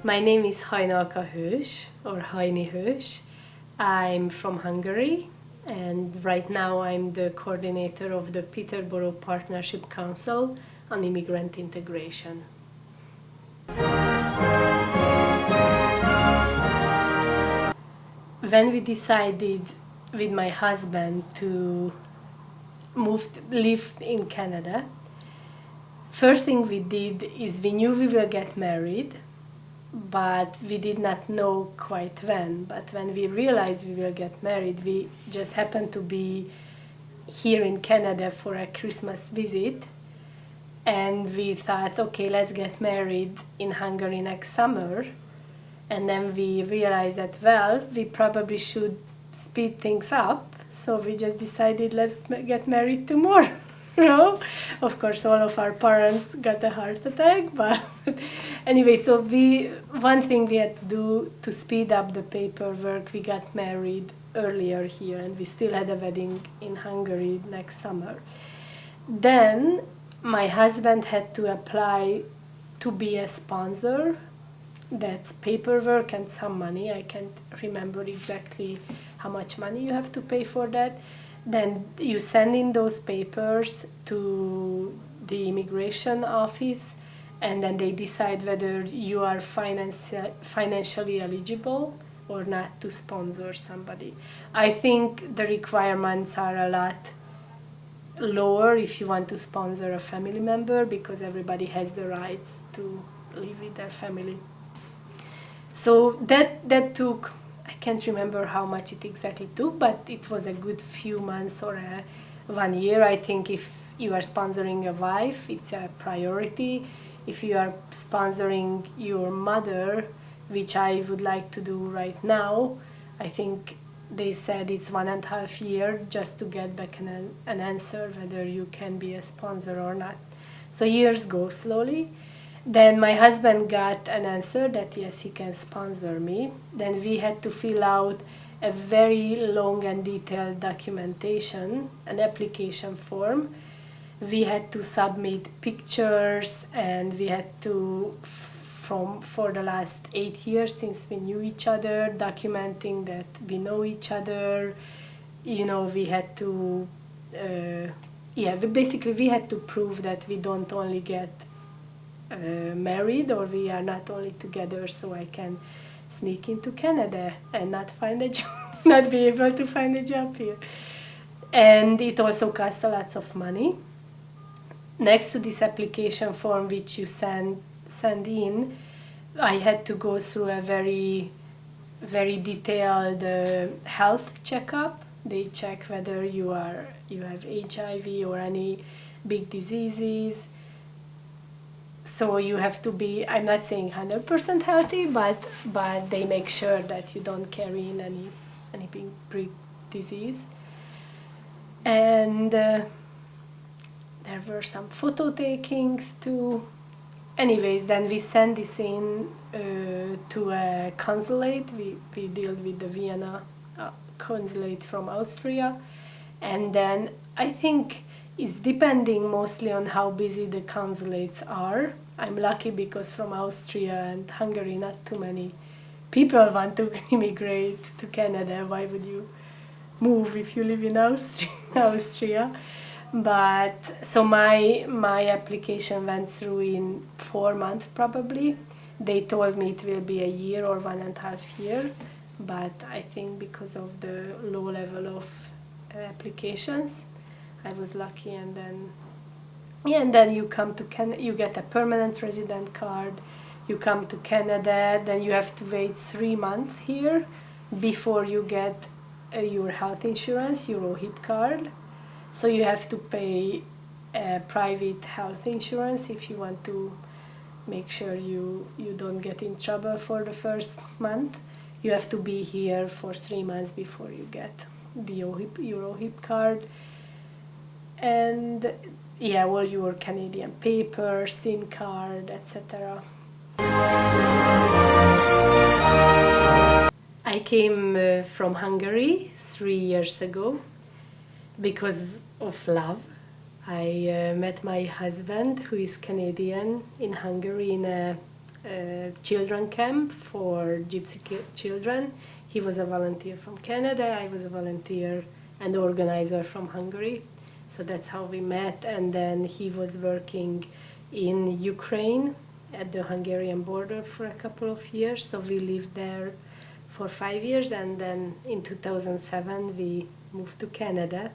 My name is Hajnalka Hős, or Hajni Hős. I'm from Hungary, and right now I'm the coordinator of the Peterborough Partnership Council on Immigrant Integration. When we decided with my husband to live in Canada, first thing we did is we knew we will get married, but we did not know quite when. But when we realized we will get married, we just happened to be here in Canada for a Christmas visit, and we thought, okay, let's get married in Hungary next summer. And then we realized that, well, we probably should speed things up, so we just decided let's get married tomorrow. Of course, all of our parents got a heart attack, but anyway, so one thing we had to do to speed up the paperwork, we got married earlier here, and we still had a wedding in Hungary next summer. Then my husband had to apply to be a sponsor. That's paperwork and some money. I can't remember exactly how much money you have to pay for that. Then you send in those papers to the immigration office, and then they decide whether you are financially eligible or not to sponsor somebody. I think the requirements are a lot lower if you want to sponsor a family member, because everybody has the rights to live with their family. So that took, I can't remember how much it exactly took, but it was a good few months or 1 year. I think if you are sponsoring a wife, it's a priority. If you are sponsoring your mother, which I would like to do right now, I think they said it's 1.5 years just to get back an answer whether you can be a sponsor or not. So years go slowly. Then my husband got an answer that yes, he can sponsor me. Then we had to fill out a very long and detailed documentation, an application form. We had to submit pictures, and we had to, for the last 8 years since we knew each other, documenting that we know each other. We had to, we had to prove that we don't only get married, or we are not only together so I can sneak into Canada and not find a job, not be able to find a job here. And it also cost a lot of money. Next to this application form which you send in, I had to go through a very, very detailed health checkup. They check whether you have HIV or any big diseases. So you have to be, I'm not saying 100% healthy, but they make sure that you don't carry in any big disease. And there were some photo takings too. Anyways, then we send this in to a consulate. We deal with the Vienna consulate from Austria. And then I think it's depending mostly on how busy the consulates are. I'm lucky because from Austria and Hungary not too many people want to immigrate to Canada. Why would you move if you live in Austria? But so my application went through in 4 months probably. They told me it will be a year or 1.5 years, but I think because of the low level of applications, I was lucky. And then you come to Canada, you get a permanent resident card, you come to Canada, then you have to wait 3 months here before you get your health insurance, your OHIP card. So you have to pay a private health insurance if you want to make sure you don't get in trouble for the first month. You have to be here for 3 months before you get your OHIP card. And all your Canadian papers, SIM card, etc. I came from Hungary 3 years ago because of love. I met my husband, who is Canadian, in Hungary in a children camp for gypsy children. He was a volunteer from Canada, I was a volunteer and organizer from Hungary. So that's how we met, and then he was working in Ukraine at the Hungarian border for a couple of years. So we lived there for 5 years, and then in 2007 we moved to Canada.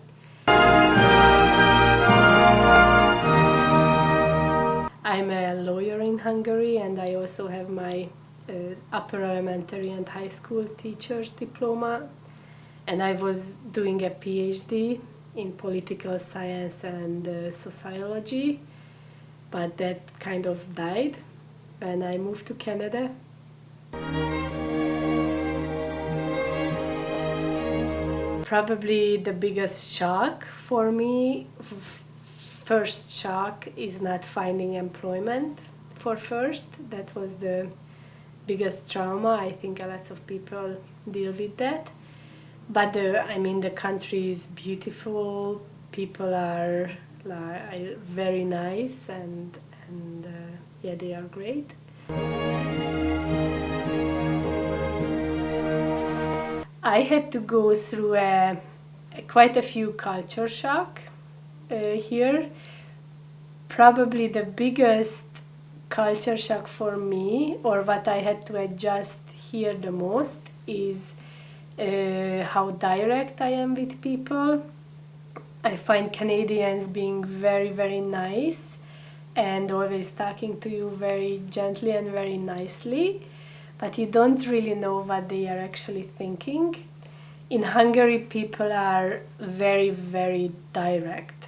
I'm a lawyer in Hungary, and I also have my upper elementary and high school teacher's diploma, and I was doing a PhD in political science and sociology, but that kind of died when I moved to Canada. Probably the biggest shock for me, first shock, is not finding employment for first. That was the biggest trauma. I think a lot of people deal with that. But the country is beautiful. People are very nice, and yeah, they are great. I had to go through quite a few culture shock here. Probably the biggest culture shock for me, or what I had to adjust here the most, is how direct I am with people. I find Canadians being very, very nice and always talking to you very gently and very nicely, but you don't really know what they are actually thinking. In Hungary, people are very, very direct,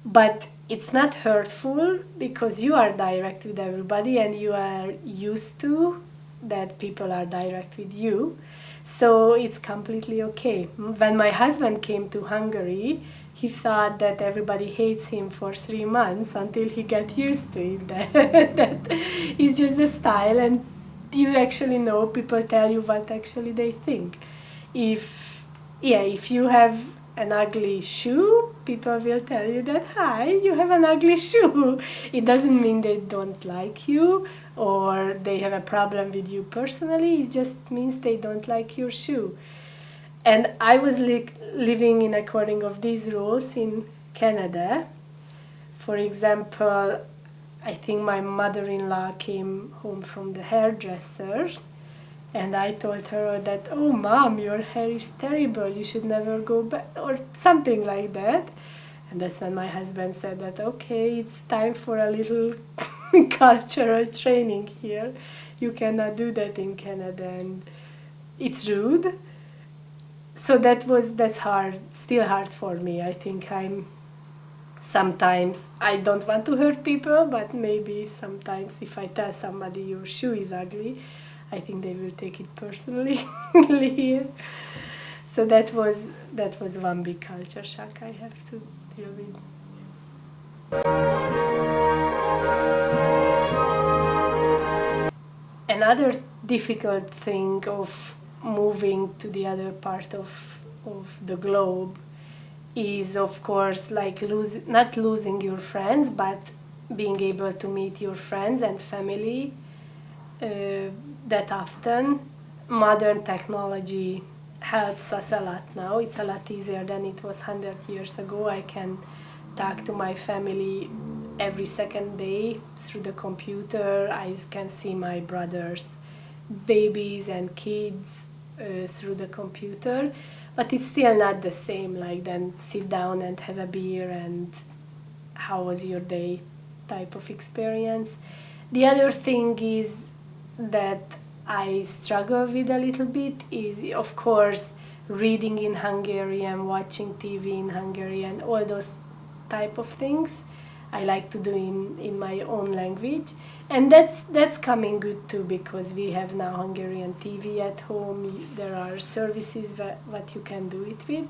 but it's not hurtful because you are direct with everybody and you are used to that people are direct with you. So it's completely okay. When my husband came to Hungary, he thought that everybody hates him for 3 months until he got used to it. That is just the style, and you actually know, people tell you what actually they think. If you have an ugly shoe, people will tell you that, hi, you have an ugly shoe. It doesn't mean they don't like you or they have a problem with you personally. It just means they don't like your shoe. And I was living in according of these rules in Canada. For example, I think my mother-in-law came home from the hairdresser, and I told her that, oh mom, your hair is terrible, you should never go back, or something like that. And that's when my husband said that, okay, it's time for a little cultural training here. You cannot do that in Canada, and it's rude. So that's hard, still hard for me. I think sometimes I don't want to hurt people, but maybe sometimes if I tell somebody your shoe is ugly, I think they will take it personally here. So that was one big culture shock I have to deal with. Another difficult thing of moving to the other part of the globe is, of course, like not losing your friends, but being able to meet your friends and family that often. Modern technology helps us a lot now. It's a lot easier than it was 100 years ago. I can talk to my family every second day through the computer. I can see my brother's babies and kids through the computer, but it's still not the same like then sit down and have a beer and how was your day type of experience. The other thing is that I struggle with a little bit is, of course, reading in Hungarian, watching TV in Hungarian, all those type of things I like to do in my own language, and that's coming good too, because we have now Hungarian TV at home. There are services what you can do it with.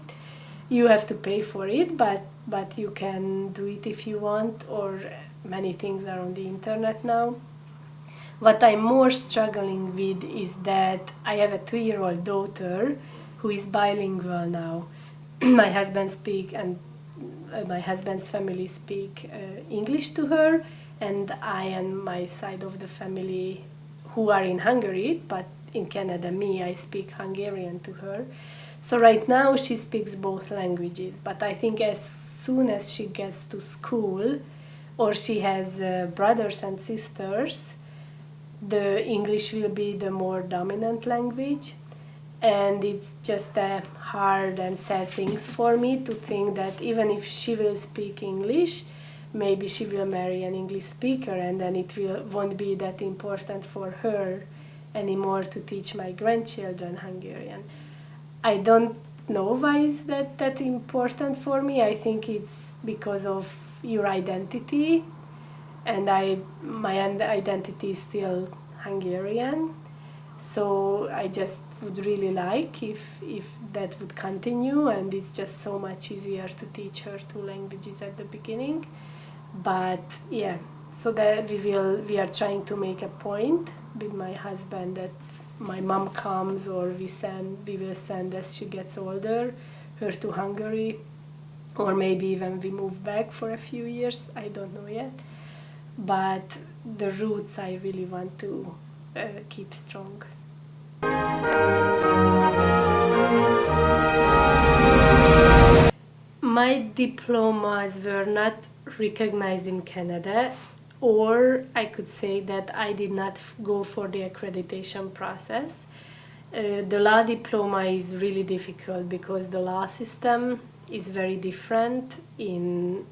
You have to pay for it, but you can do it if you want, or many things are on the internet now. What I'm more struggling with is that I have a 2-year-old daughter who is bilingual now. My husband speaks and my husband's family speak English to her, and I and my side of the family who are in Hungary, but in Canada, I speak Hungarian to her. So right now she speaks both languages, but I think as soon as she gets to school or she has brothers and sisters, the English will be the more dominant language. And it's just a hard and sad thing for me to think that even if she will speak English, maybe she will marry an English speaker, and then won't be that important for her anymore to teach my grandchildren Hungarian. I don't know why it's that important for me. I think it's because of your identity, and my identity is still Hungarian. So I just would really like if that would continue, and it's just so much easier to teach her two languages at the beginning. But yeah, so that we are trying to make a point with my husband that my mom comes, or we will send as she gets older her to Hungary, or maybe even we move back for a few years. I don't know yet, but the roots I really want to keep strong. My diplomas were not recognized in Canada, or I could say that I did not go for the accreditation process. The law diploma is really difficult because the law system is very different in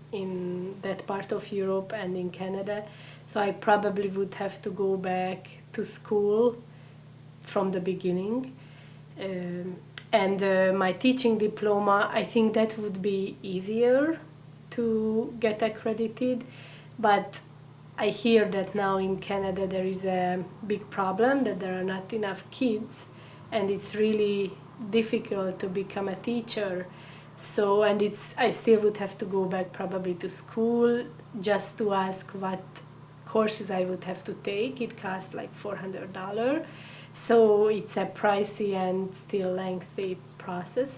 that part of Europe and in Canada. So I probably would have to go back to school from the beginning. And my teaching diploma, I think that would be easier to get accredited, but I hear that now in Canada there is a big problem that there are not enough kids, and it's really difficult to become a teacher. So, and I still would have to go back probably to school just to ask what courses I would have to take. It costs like $400. So it's a pricey and still lengthy process,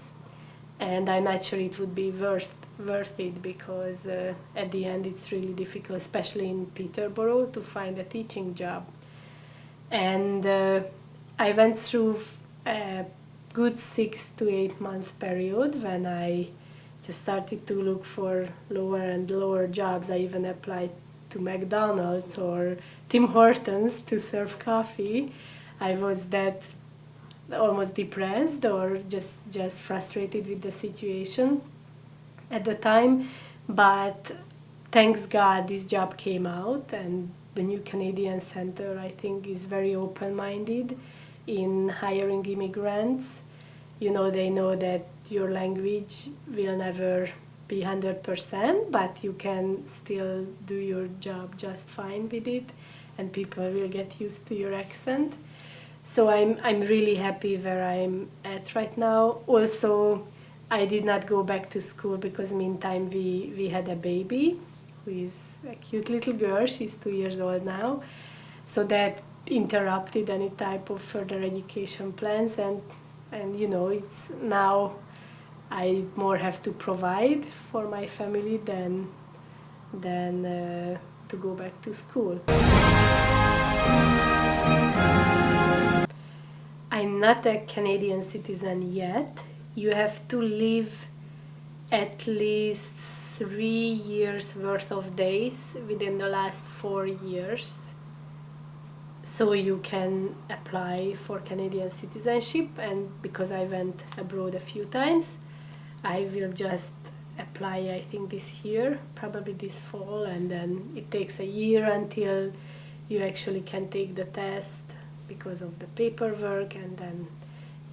and I'm not sure it would be worth it, because at the end it's really difficult, especially in Peterborough, to find a teaching job. And I went through a good 6 to 8 month period when I just started to look for lower and lower jobs. I even applied to McDonald's or Tim Hortons to serve coffee. I was that almost depressed or just frustrated with the situation at the time, but thanks God this job came out, and the new Canadian Center, I think, is very open-minded in hiring immigrants. They know that your language will never be 100%, but you can still do your job just fine with it, and people will get used to your accent. So I'm really happy where I'm at right now. Also, I did not go back to school because meantime we had a baby who is a cute little girl. She's 2 years old now. So that interrupted any type of further education plans, and it's now I more have to provide for my family than to go back to school. I'm not a Canadian citizen yet. You have to live at least 3 years worth of days within the last 4 years, so you can apply for Canadian citizenship. And because I went abroad a few times, I will just apply, I think, this year, probably this fall, and then it takes a year until you actually can take the test because of the paperwork, and then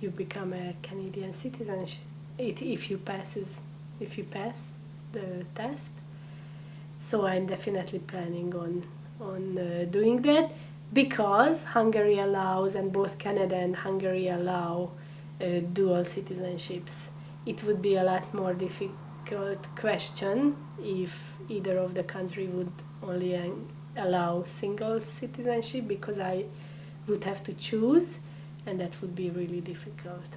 you become a Canadian citizen if you pass the test. So I'm definitely planning on doing that, because Hungary allows, and both Canada and Hungary allow dual citizenships. It would be a lot more difficult question if either of the country would only allow single citizenship, because I would have to choose, and that would be really difficult.